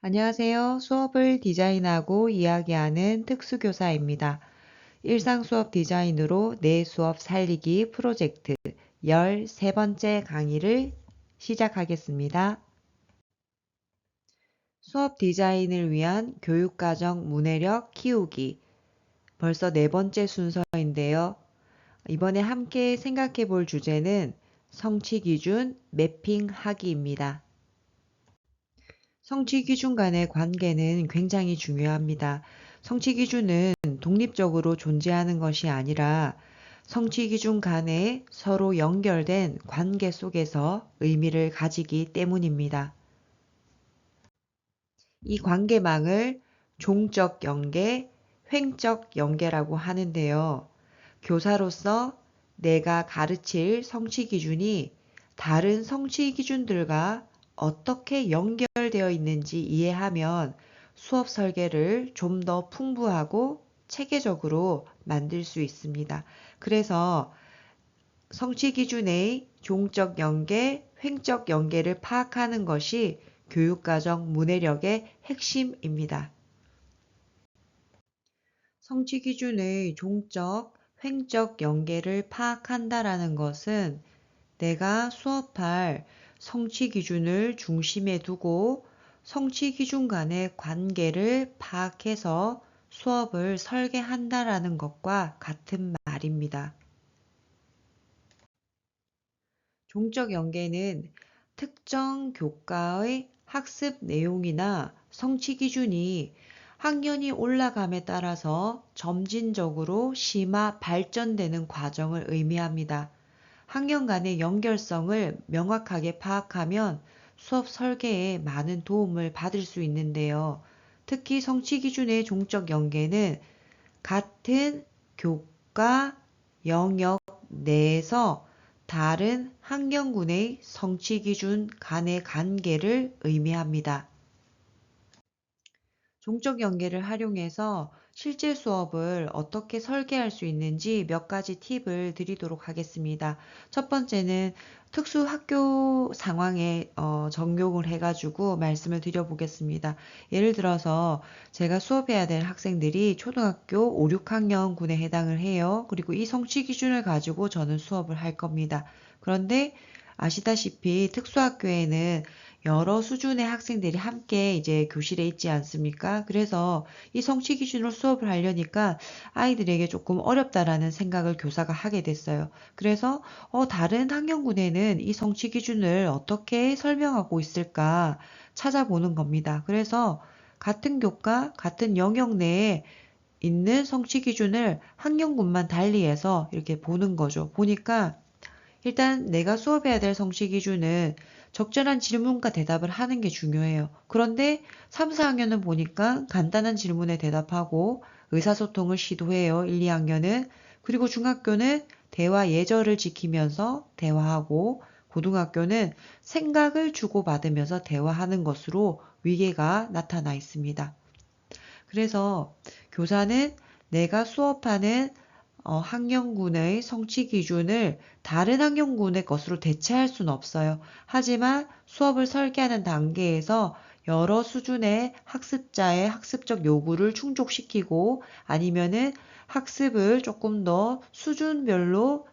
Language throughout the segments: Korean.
안녕하세요. 수업을 디자인하고 이야기하는 특수교사입니다. 일상 수업 디자인으로 내 수업 살리기 프로젝트 13번째 강의를 시작하겠습니다. 수업 디자인을 위한 교육과정 문해력 키우기. 벌써 네 번째 순서인데요. 이번에 함께 생각해 볼 주제는 성취기준 매핑하기입니다. 성취 기준 간의 관계는 굉장히 중요합니다. 성취 기준은 독립적으로 존재하는 것이 아니라 성취 기준 간에 서로 연결된 관계 속에서 의미를 가지기 때문입니다. 이 관계망을 종적 연계, 횡적 연계라고 하는데요. 교사로서 내가 가르칠 성취 기준이 다른 성취 기준들과 어떻게 연결되어 있는지 이해하면 수업 설계를 좀 더 풍부하고 체계적으로 만들 수 있습니다. 그래서 성취 기준의 종적 연계, 횡적 연계를 파악하는 것이 교육과정 문해력의 핵심입니다. 성취 기준의 종적, 횡적 연계를 파악한다라는 것은 내가 수업할 성취 기준을 중심에 두고 성취 기준 간의 관계를 파악해서 수업을 설계한다라는 것과 같은 말입니다. 종적 연계는 특정 교과의 학습 내용이나 성취 기준이 학년이 올라감에 따라서 점진적으로 심화 발전되는 과정을 의미합니다. 학년 간의 연결성을 명확하게 파악하면 수업 설계에 많은 도움을 받을 수 있는데요. 특히 성취 기준의 종적 연계는 같은 교과 영역 내에서 다른 학년군의 성취 기준 간의 관계를 의미합니다. 종적 연계를 활용해서 실제 수업을 어떻게 설계할 수 있는지 몇 가지 팁을 드리도록 하겠습니다. 첫 번째는 특수 학교 상황에 적용을 해가지고 말씀을 드려보겠습니다. 예를 들어서 제가 수업해야 될 학생들이 초등학교 5, 6학년 군에 해당을 해요. 그리고 이 성취 기준을 가지고 저는 수업을 할 겁니다. 그런데 아시다시피 특수학교에는 여러 수준의 학생들이 함께 이제 교실에 있지 않습니까? 그래서 이 성취 기준으로 수업을 하려니까 아이들에게 조금 어렵다라는 생각을 교사가 하게 됐어요. 그래서 다른 학년군에는 이 성취 기준을 어떻게 설명하고 있을까 찾아보는 겁니다. 그래서 같은 교과, 같은 영역 내에 있는 성취 기준을 학년군만 달리해서 이렇게 보는 거죠. 보니까 일단 내가 수업해야 될 성취 기준은 적절한 질문과 대답을 하는 게 중요해요. 그런데 3, 4학년은 보니까 간단한 질문에 대답하고 의사소통을 시도해요. 1, 2학년은. 그리고 중학교는 대화 예절을 지키면서 대화하고 고등학교는 생각을 주고받으면서 대화하는 것으로 위계가 나타나 있습니다. 그래서 교사는 내가 수업하는 학년군의 성취 기준을 다른 학년군의 것으로 대체할 수는 없어요. 하지만 수업을 설계하는 단계에서 여러 수준의 학습자의 학습적 요구를 충족시키고 아니면은 학습을 조금 더 수준별로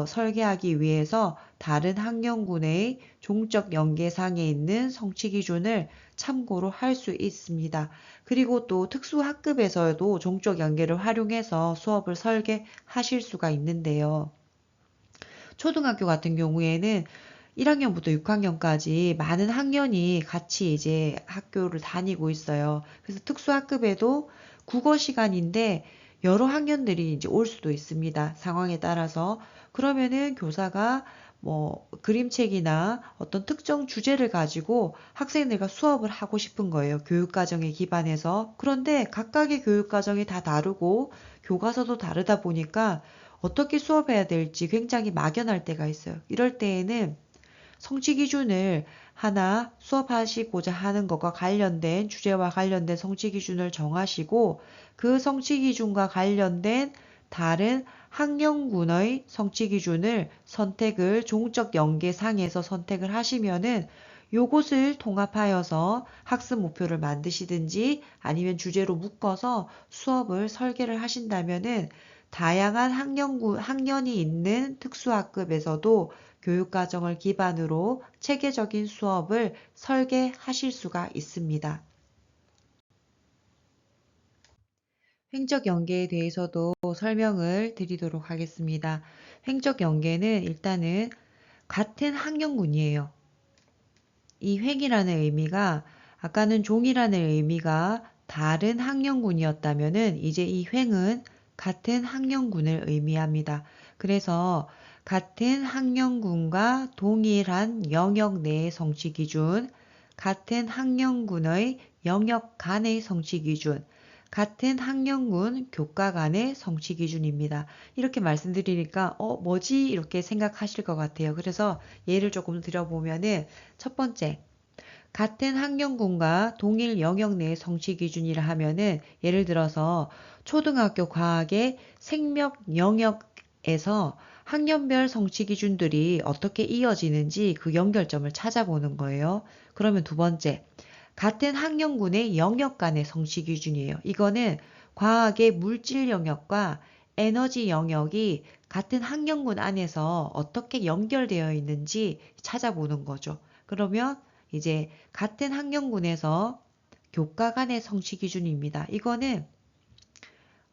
설계하기 위해서 다른 학년군의 종적 연계상에 있는 성취 기준을 참고로 할 수 있습니다. 그리고 또 특수학급에서도 종적 연계를 활용해서 수업을 설계하실 수가 있는데요. 초등학교 같은 경우에는 1학년부터 6학년까지 많은 학년이 같이 이제 학교를 다니고 있어요. 그래서 특수학급에도 국어 시간인데 여러 학년들이 이제 올 수도 있습니다. 상황에 따라서. 그러면은 교사가 뭐 그림책이나 어떤 특정 주제를 가지고 학생들과 수업을 하고 싶은 거예요. 교육과정에 기반해서. 그런데 각각의 교육과정이 다 다르고 교과서도 다르다 보니까 어떻게 수업해야 될지 굉장히 막연할 때가 있어요. 이럴 때에는 성취 기준을 하나 수업하시고자 하는 것과 관련된 주제와 관련된 성취 기준을 정하시고 그 성취 기준과 관련된 다른 학년군의 성취 기준을 종적 연계상에서 선택을 하시면은 요것을 통합하여서 학습 목표를 만드시든지 아니면 주제로 묶어서 수업을 설계를 하신다면은 다양한 학년이 있는 특수학급에서도 교육과정을 기반으로 체계적인 수업을 설계하실 수가 있습니다. 횡적 연계에 대해서도 설명을 드리도록 하겠습니다. 횡적 연계는 일단은 같은 학년군이에요. 이 횡이라는 의미가 아까는 종이라는 의미가 다른 학년군이었다면은 이제 이 횡은 같은 학년군을 의미합니다. 그래서 같은 학년군과 동일한 영역 내의 성취 기준, 같은 학년군의 영역 간의 성취 기준, 같은 학년군 교과 간의 성취 기준입니다. 이렇게 말씀드리니까 뭐지? 이렇게 생각하실 것 같아요. 그래서 예를 조금 들어보면은 첫 번째, 같은 학년군과 동일 영역 내의 성취 기준이라 하면은 예를 들어서 초등학교 과학의 생명 영역에서 학년별 성취 기준들이 어떻게 이어지는지 그 연결점을 찾아보는 거예요. 그러면 두 번째, 같은 학년군의 영역 간의 성취 기준이에요. 이거는 과학의 물질 영역과 에너지 영역이 같은 학년군 안에서 어떻게 연결되어 있는지 찾아보는 거죠. 그러면 이제 같은 학년군에서 교과 간의 성취 기준입니다. 이거는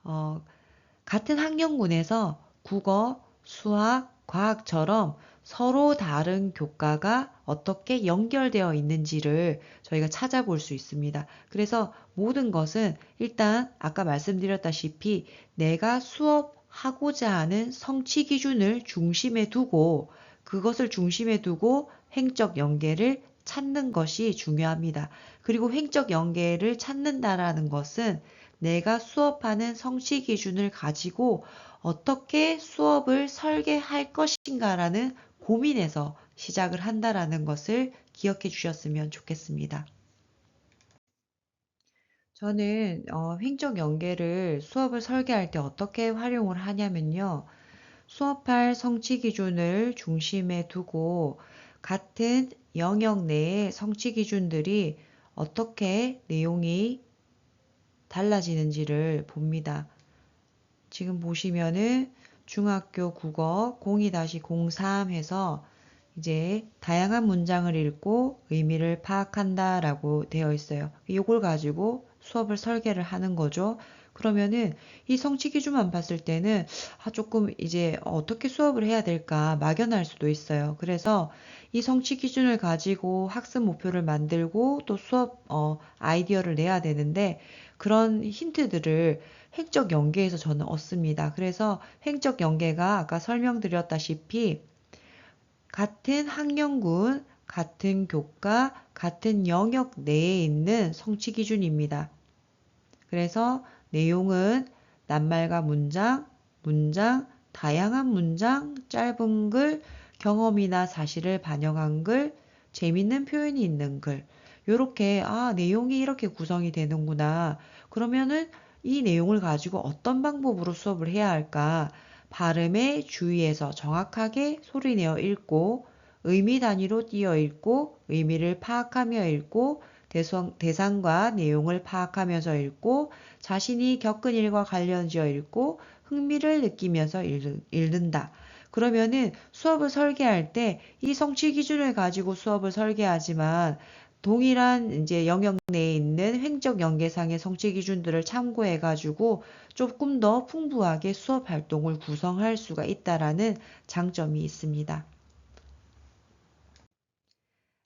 어, 같은 학년군에서 국어, 수학, 과학처럼 서로 다른 교과가 어떻게 연결되어 있는지를 저희가 찾아볼 수 있습니다. 그래서 모든 것은 일단 아까 말씀드렸다시피 내가 수업하고자 하는 성취 기준을 중심에 두고 그것을 중심에 두고 횡적 연계를 찾는 것이 중요합니다. 그리고 횡적 연계를 찾는다라는 것은 내가 수업하는 성취 기준을 가지고 어떻게 수업을 설계할 것인가라는 고민에서 시작을 한다라는 것을 기억해 주셨으면 좋겠습니다. 저는 횡적 연계를 수업을 설계할 때 어떻게 활용을 하냐면요. 수업할 성취 기준을 중심에 두고 같은 영역 내의 성취 기준들이 어떻게 내용이 달라지는지를 봅니다. 지금 보시면은 중학교 국어 02-03 해서 이제 다양한 문장을 읽고 의미를 파악한다 라고 되어 있어요. 이걸 가지고 수업을 설계를 하는 거죠. 그러면은 이 성취 기준만 봤을 때는 조금 이제 어떻게 수업을 해야 될까 막연할 수도 있어요. 그래서 이 성취 기준을 가지고 학습 목표를 만들고 또 수업 아이디어를 내야 되는데 그런 힌트들을 횡적 연계에서 저는 얻습니다. 그래서 횡적 연계가 아까 설명드렸다시피 같은 학년군, 같은 교과, 같은 영역 내에 있는 성취 기준입니다. 그래서 내용은 낱말과 문장, 다양한 문장, 짧은 글, 경험이나 사실을 반영한 글, 재밌는 표현이 있는 글. 요렇게 내용이 이렇게 구성이 되는구나. 그러면은 이 내용을 가지고 어떤 방법으로 수업을 해야 할까? 발음에 주의해서 정확하게 소리내어 읽고 의미 단위로 띄어 읽고 의미를 파악하며 읽고 대상과 내용을 파악하면서 읽고 자신이 겪은 일과 관련지어 읽고 흥미를 느끼면서 읽는다. 그러면은 수업을 설계할 때 이 성취 기준을 가지고 수업을 설계하지만 동일한 이제 영역 내에 있는 횡적 연계상의 성취 기준들을 참고해 가지고 조금 더 풍부하게 수업 활동을 구성할 수가 있다라는 장점이 있습니다.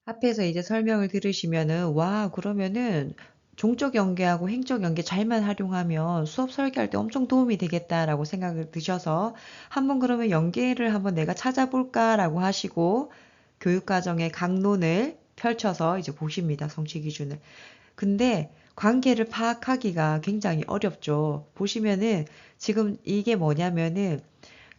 앞에서 이제 설명을 들으시면은 그러면은 종적 연계하고 행적 연계 잘만 활용하면 수업 설계할 때 엄청 도움이 되겠다라고 생각을 드셔서 한번 그러면 연계를 한번 내가 찾아볼까라고 하시고 교육과정의 강론을 펼쳐서 이제 보십니다. 성취 기준을. 근데 관계를 파악하기가 굉장히 어렵죠. 보시면은 지금 이게 뭐냐면은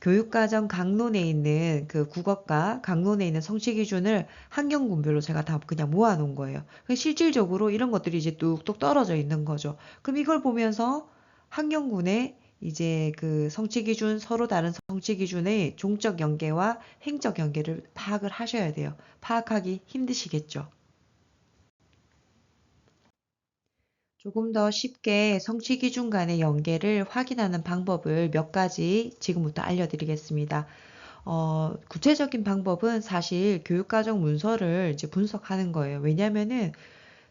교육과정 강론에 있는 그 국어과 강론에 있는 성취 기준을 학년군별로 제가 다 그냥 모아놓은 거예요. 실질적으로 이런 것들이 이제 뚝뚝 떨어져 있는 거죠. 그럼 이걸 보면서 학년군의 이제 그 성취 기준, 서로 다른 성취 기준의 종적 연계와 행적 연계를 파악을 하셔야 돼요. 파악하기 힘드시겠죠. 조금 더 쉽게 성취 기준 간의 연계를 확인하는 방법을 몇 가지 지금부터 알려드리겠습니다. 구체적인 방법은 사실 교육과정 문서를 이제 분석하는 거예요. 왜냐면은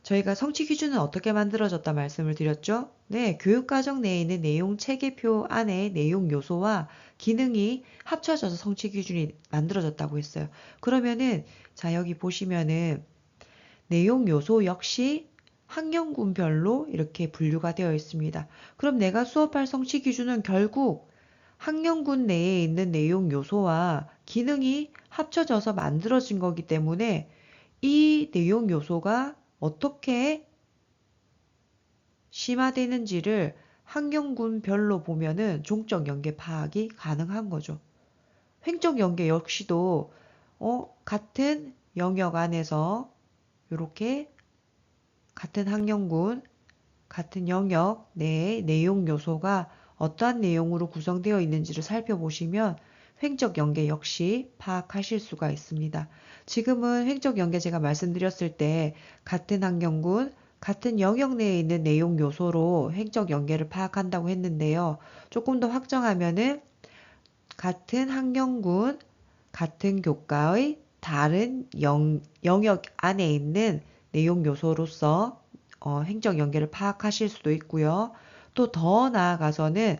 저희가 성취 기준은 어떻게 만들어졌다 말씀을 드렸죠? 네, 교육과정 내에 있는 내용 체계표 안에 내용 요소와 기능이 합쳐져서 성취 기준이 만들어졌다고 했어요. 그러면은, 자, 여기 보시면은 내용 요소 역시 학년군별로 이렇게 분류가 되어 있습니다. 그럼 내가 수업할 성취 기준은 결국 학년군 내에 있는 내용 요소와 기능이 합쳐져서 만들어진 거기 때문에 이 내용 요소가 어떻게 심화되는지를 학년군별로 보면은 종적 연계 파악이 가능한 거죠. 횡적 연계 역시도 같은 영역 안에서 이렇게 같은 학년군, 같은 영역 내의 내용 요소가 어떠한 내용으로 구성되어 있는지를 살펴보시면 횡적 연계 역시 파악하실 수가 있습니다. 지금은 횡적 연계 제가 말씀드렸을 때 같은 학년군, 같은 영역 내에 있는 내용 요소로 횡적 연계를 파악한다고 했는데요. 조금 더 확정하면은 같은 학년군, 같은 교과의 다른 영역 안에 있는 내용 요소로서 행적 연계를 파악하실 수도 있고요. 또 더 나아가서는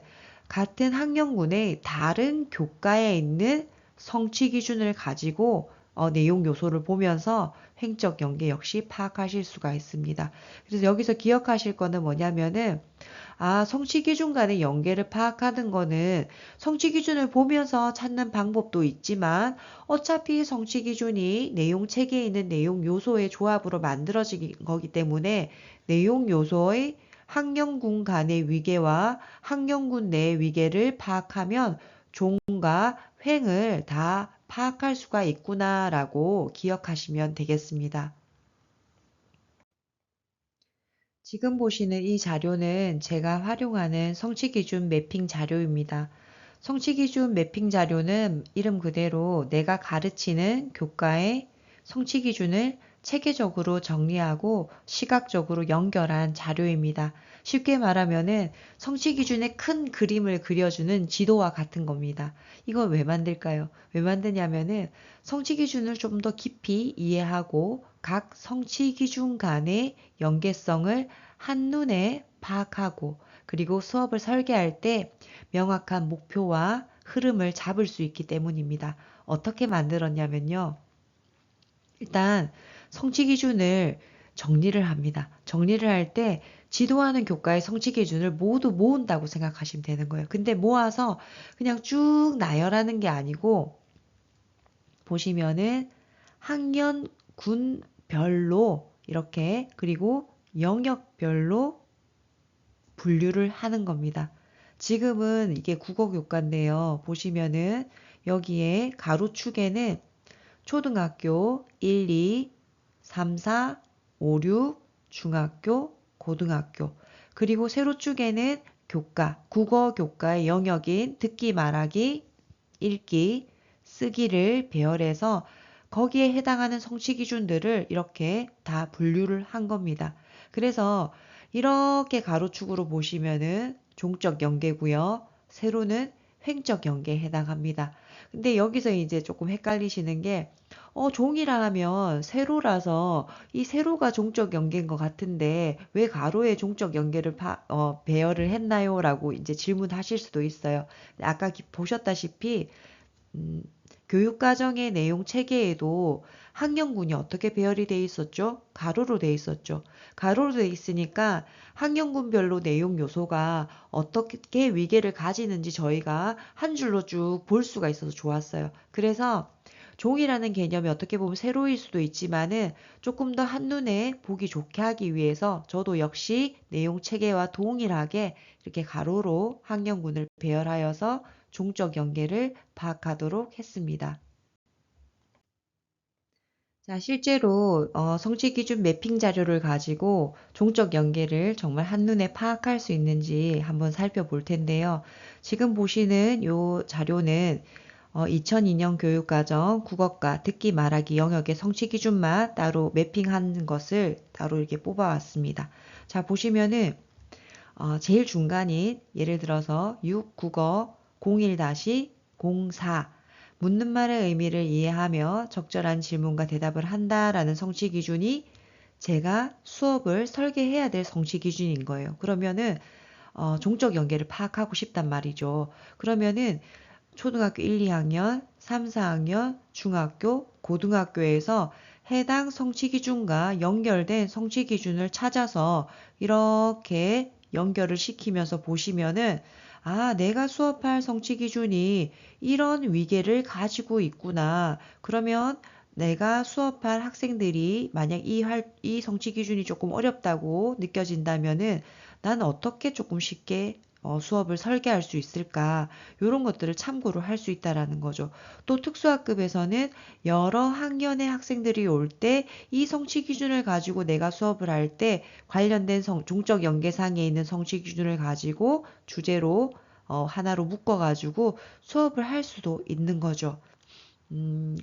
같은 학년군의 다른 교과에 있는 성취 기준을 가지고 내용 요소를 보면서 횡적 연계 역시 파악하실 수가 있습니다. 그래서 여기서 기억하실 거는 뭐냐면은 성취 기준 간의 연계를 파악하는 거는 성취 기준을 보면서 찾는 방법도 있지만 어차피 성취 기준이 내용 체계에 있는 내용 요소의 조합으로 만들어진 거기 때문에 내용 요소의 학년군 간의 위계와 학년군 내의 위계를 파악하면 종과 횡을 다 파악할 수가 있구나라고 기억하시면 되겠습니다. 지금 보시는 이 자료는 제가 활용하는 성취기준 매핑 자료입니다. 성취기준 매핑 자료는 이름 그대로 내가 가르치는 교과의 성취기준을 체계적으로 정리하고 시각적으로 연결한 자료입니다. 쉽게 말하면은 성취기준의 큰 그림을 그려주는 지도와 같은 겁니다. 이걸 왜 만들까요? 왜 만드냐면은 성취기준을 좀 더 깊이 이해하고 각 성취기준 간의 연계성을 한눈에 파악하고 그리고 수업을 설계할 때 명확한 목표와 흐름을 잡을 수 있기 때문입니다. 어떻게 만들었냐면요. 일단 성취 기준을 정리를 합니다. 정리를 할 때 지도하는 교과의 성취 기준을 모두 모은다고 생각하시면 되는 거예요. 근데 모아서 그냥 쭉 나열하는 게 아니고 보시면은 학년, 군별로 이렇게 그리고 영역별로 분류를 하는 겁니다. 지금은 이게 국어 교과인데요. 보시면은 여기에 가로축에는 초등학교 1, 2, 3, 4, 5, 6, 중학교, 고등학교, 그리고 세로축에는 교과, 국어 교과의 영역인 듣기, 말하기, 읽기, 쓰기를 배열해서 거기에 해당하는 성취 기준들을 이렇게 다 분류를 한 겁니다. 그래서 이렇게 가로축으로 보시면은 종적 연계고요. 세로는 횡적 연계에 해당합니다. 근데 여기서 이제 조금 헷갈리시는 게 종이라 하면 세로라서 이 세로가 종적 연계인 것 같은데 왜 가로에 종적 연계를 배열을 했나요? 라고 이제 질문하실 수도 있어요. 아까 보셨다시피 음, 교육과정의 내용 체계에도 학년군이 어떻게 배열이 돼 있었죠? 가로로 돼 있었죠. 가로로 돼 있으니까 학년군별로 내용 요소가 어떻게 위계를 가지는지 저희가 한 줄로 쭉 볼 수가 있어서 좋았어요. 그래서 종이라는 개념이 어떻게 보면 새로일 수도 있지만은 조금 더 한눈에 보기 좋게 하기 위해서 저도 역시 내용 체계와 동일하게 이렇게 가로로 학년군을 배열하여서 종적 연계를 파악하도록 했습니다. 자, 실제로 성취 기준 매핑 자료를 가지고 종적 연계를 정말 한눈에 파악할 수 있는지 한번 살펴볼 텐데요. 지금 보시는 이 자료는 2002년 교육과정 국어과 듣기 말하기 영역의 성취 기준만 따로 매핑한 것을 따로 이렇게 뽑아왔습니다. 자, 보시면은 제일 중간인 예를 들어서 6 국어 01-04 묻는 말의 의미를 이해하며 적절한 질문과 대답을 한다라는 성취 기준이 제가 수업을 설계해야 될 성취 기준인 거예요. 그러면은 종적 연계를 파악하고 싶단 말이죠. 그러면은 초등학교 1, 2학년, 3, 4학년, 중학교, 고등학교에서 해당 성취 기준과 연결된 성취 기준을 찾아서 이렇게 연결을 시키면서 보시면은 아, 내가 수업할 성취 기준이 이런 위계를 가지고 있구나. 그러면 내가 수업할 학생들이 만약 이 성취 기준이 조금 어렵다고 느껴진다면은 난 어떻게 조금 쉽게 수업을 설계할 수 있을까? 이런 것들을 참고로 할 수 있다라는 거죠. 또 특수학급에서는 여러 학년의 학생들이 올 때 이 성취 기준을 가지고 내가 수업을 할 때 관련된 종적 연계상에 있는 성취 기준을 가지고 주제로 하나로 묶어가지고 수업을 할 수도 있는 거죠.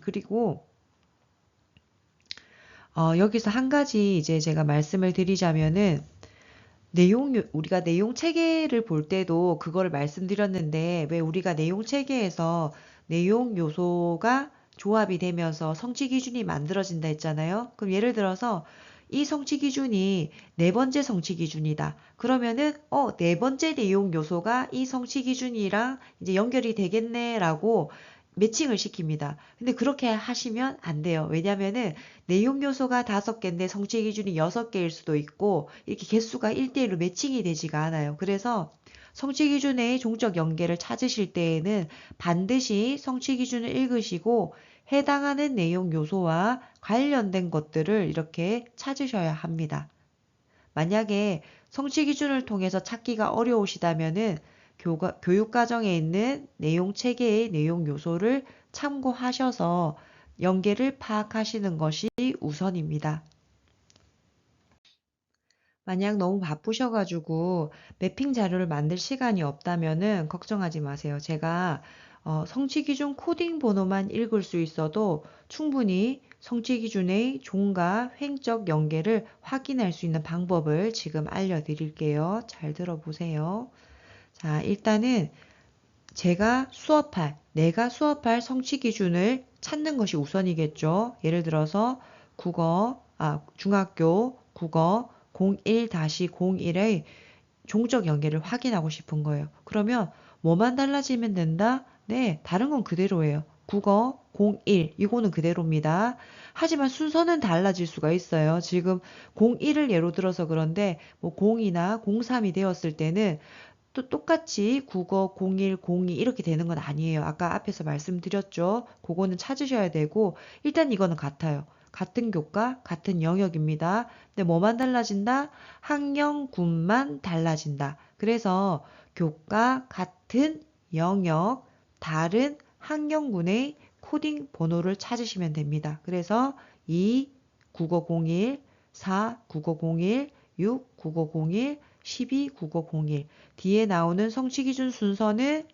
그리고 여기서 한 가지 이제 제가 말씀을 드리자면은 우리가 내용 체계를 볼 때도 그거를 말씀드렸는데 왜 우리가 내용 체계에서 내용 요소가 조합이 되면서 성취 기준이 만들어진다 했잖아요. 그럼 예를 들어서 이 성취 기준이 네 번째 성취 기준이다. 그러면은 네 번째 내용 요소가 이 성취 기준이랑 이제 연결이 되겠네라고 매칭을 시킵니다. 근데 그렇게 하시면 안 돼요. 왜냐면은 내용 요소가 5개인데 성취 기준이 6개일 수도 있고 이렇게 개수가 1대1로 매칭이 되지가 않아요. 그래서 성취 기준의 종적 연계를 찾으실 때에는 반드시 성취 기준을 읽으시고 해당하는 내용 요소와 관련된 것들을 이렇게 찾으셔야 합니다. 만약에 성취 기준을 통해서 찾기가 어려우시다면은 교육과정에 있는 내용 체계의 내용 요소를 참고하셔서 연계를 파악하시는 것이 우선입니다. 만약 너무 바쁘셔가지고 매핑 자료를 만들 시간이 없다면은 걱정하지 마세요. 제가 성취 기준 코딩 번호만 읽을 수 있어도 충분히 성취 기준의 종과 횡적 연계를 확인할 수 있는 방법을 지금 알려드릴게요. 잘 들어보세요. 자, 일단은 내가 수업할 성취 기준을 찾는 것이 우선이겠죠. 예를 들어서 중학교 국어 01-01의 종적 연계를 확인하고 싶은 거예요. 그러면 뭐만 달라지면 된다? 네, 다른 건 그대로예요. 국어 01, 이거는 그대로입니다. 하지만 순서는 달라질 수가 있어요. 지금 01을 예로 들어서 그런데 뭐 02나 03이 되었을 때는 또 똑같이 국어 01, 02 이렇게 되는 건 아니에요. 아까 앞에서 말씀드렸죠. 그거는 찾으셔야 되고 일단 이거는 같아요. 같은 교과, 같은 영역입니다. 근데 뭐만 달라진다? 학년군만 달라진다. 그래서 교과 같은 영역, 다른 학년군의 코딩 번호를 찾으시면 됩니다. 그래서 2 국어 01, 4 국어 01, 6 국어 01, 12 국어 01 뒤에 나오는 성취 기준 순서는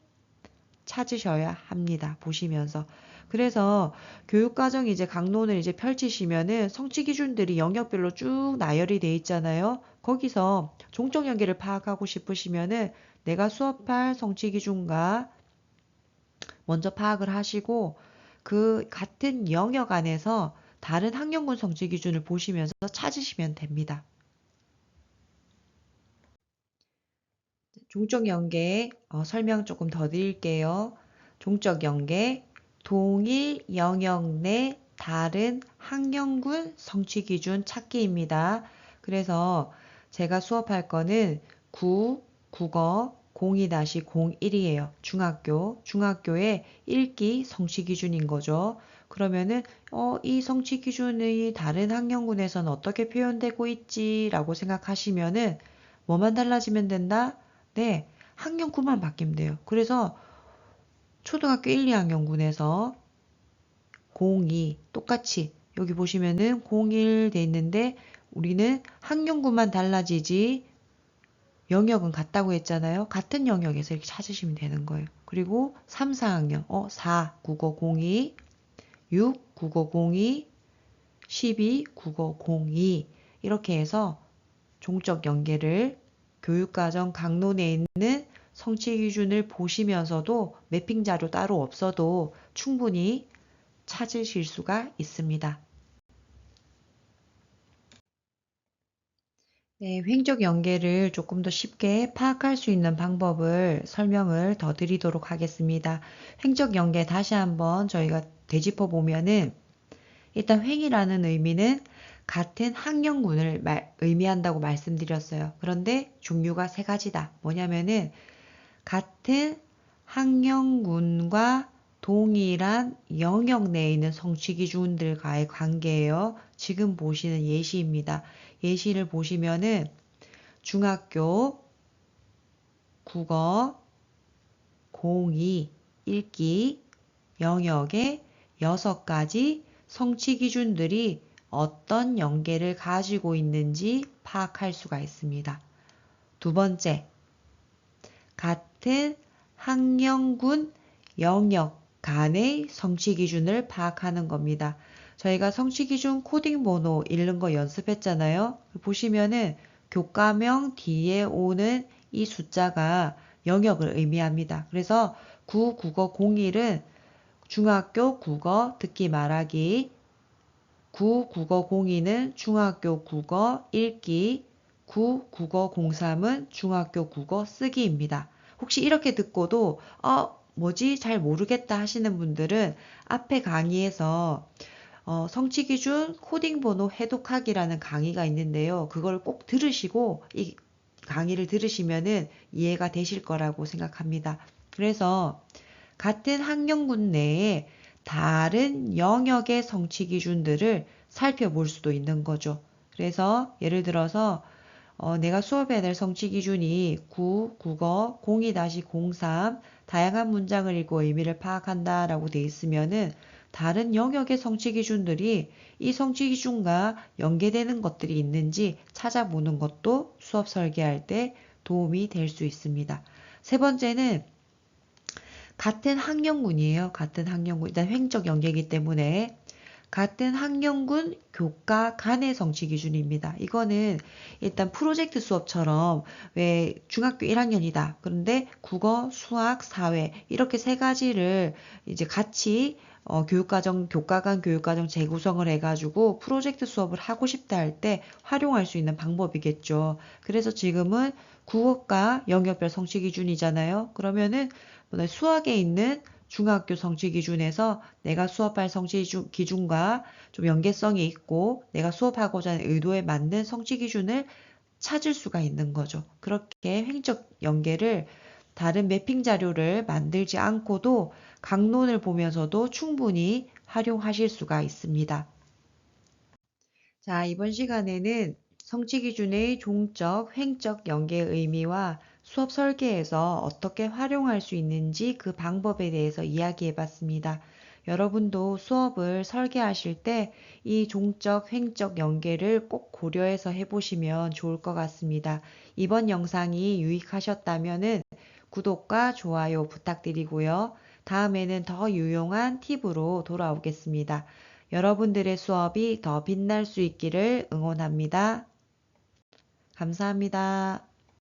찾으셔야 합니다. 보시면서. 그래서 교육과정이 이제 강론을 이제 펼치시면은 성취 기준들이 영역별로 쭉 나열이 돼 있잖아요. 거기서 종적 연계를 파악하고 싶으시면은 내가 수업할 성취 기준과 먼저 파악을 하시고 그 같은 영역 안에서 다른 학년군 성취 기준을 보시면서 찾으시면 됩니다. 종적 연계 설명 조금 더 드릴게요. 종적 연계, 동일 영역 내 다른 학년군 성취 기준 찾기입니다. 그래서 제가 수업할 거는 국어 02-01이에요. 중학교의 읽기 성취 기준인 거죠. 그러면은 이 성취 기준이 다른 학년군에서는 어떻게 표현되고 있지라고 생각하시면은 뭐만 달라지면 된다? 네, 학년군만 바뀌면 돼요. 그래서 초등학교 1, 2학년군에서 02 똑같이 여기 보시면은 01 돼 있는데 우리는 학년군만 달라지지 영역은 같다고 했잖아요. 같은 영역에서 이렇게 찾으시면 되는 거예요. 그리고 3, 4학년, 4, 국어 02, 6, 국어 02, 12, 국어 02 이렇게 해서 종적 연계를 교육과정 강론에 있는 성취 기준을 보시면서도 매핑 자료 따로 없어도 충분히 찾으실 수가 있습니다. 네, 횡적 연계를 조금 더 쉽게 파악할 수 있는 방법을 설명을 더 드리도록 하겠습니다. 횡적 연계 다시 한번 저희가 되짚어 보면은 일단 횡이라는 의미는 같은 학년군을 의미한다고 말씀드렸어요. 그런데 종류가 세 가지다. 뭐냐면은 같은 학년군과 동일한 영역 내에 있는 성취 기준들과의 관계예요. 지금 보시는 예시입니다. 예시를 보시면은 중학교 국어 02 읽기 영역의 6가지 성취 기준들이 어떤 연계를 가지고 있는지 파악할 수가 있습니다. 두 번째, 같은 학년군 영역 간의 성취 기준을 파악하는 겁니다. 저희가 성취 기준 코딩 번호 읽는 거 연습했잖아요. 보시면은 교과명 뒤에 오는 이 숫자가 영역을 의미합니다. 그래서 9, 국어 01은 중학교 국어 듣기 말하기, 9, 국어 02는 중학교 국어 읽기, 9, 국어 03은 중학교 국어 쓰기입니다. 혹시 이렇게 듣고도 뭐지? 잘 모르겠다 하시는 분들은 앞에 강의에서 성취 기준 코딩 번호 해독하기라는 강의가 있는데요. 그걸 꼭 들으시고 이 강의를 들으시면은 이해가 되실 거라고 생각합니다. 그래서 같은 학년군 내에 다른 영역의 성취 기준들을 살펴볼 수도 있는 거죠. 그래서 예를 들어서 내가 수업해야 될 성취 기준이 9, 국어 02-03 다양한 문장을 읽고 의미를 파악한다 라고 되어 있으면은 다른 영역의 성취 기준들이 이 성취 기준과 연계되는 것들이 있는지 찾아보는 것도 수업 설계할 때 도움이 될 수 있습니다. 세 번째는 같은 학년군이에요. 같은 학년군. 일단 횡적 연계이기 때문에 같은 학년군 교과 간의 성취 기준입니다. 이거는 일단 프로젝트 수업처럼 왜 중학교 1학년이다. 그런데 국어, 수학, 사회 이렇게 세 가지를 이제 같이 교과 간 교육과정 재구성을 해가지고 프로젝트 수업을 하고 싶다 할 때 활용할 수 있는 방법이겠죠. 그래서 지금은 국어과 영역별 성취 기준이잖아요. 그러면은 수학에 있는 중학교 성취 기준에서 내가 수업할 성취 기준과 좀 연계성이 있고 내가 수업하고자 하는 의도에 맞는 성취 기준을 찾을 수가 있는 거죠. 그렇게 횡적 연계를 다른 매핑 자료를 만들지 않고도 강론을 보면서도 충분히 활용하실 수가 있습니다. 자, 이번 시간에는 성취 기준의 종적, 횡적 연계의 의미와 수업 설계에서 어떻게 활용할 수 있는지 그 방법에 대해서 이야기해 봤습니다. 여러분도 수업을 설계하실 때 이 종적, 횡적 연계를 꼭 고려해서 해보시면 좋을 것 같습니다. 이번 영상이 유익하셨다면 구독과 좋아요 부탁드리고요. 다음에는 더 유용한 팁으로 돌아오겠습니다. 여러분들의 수업이 더 빛날 수 있기를 응원합니다. 감사합니다.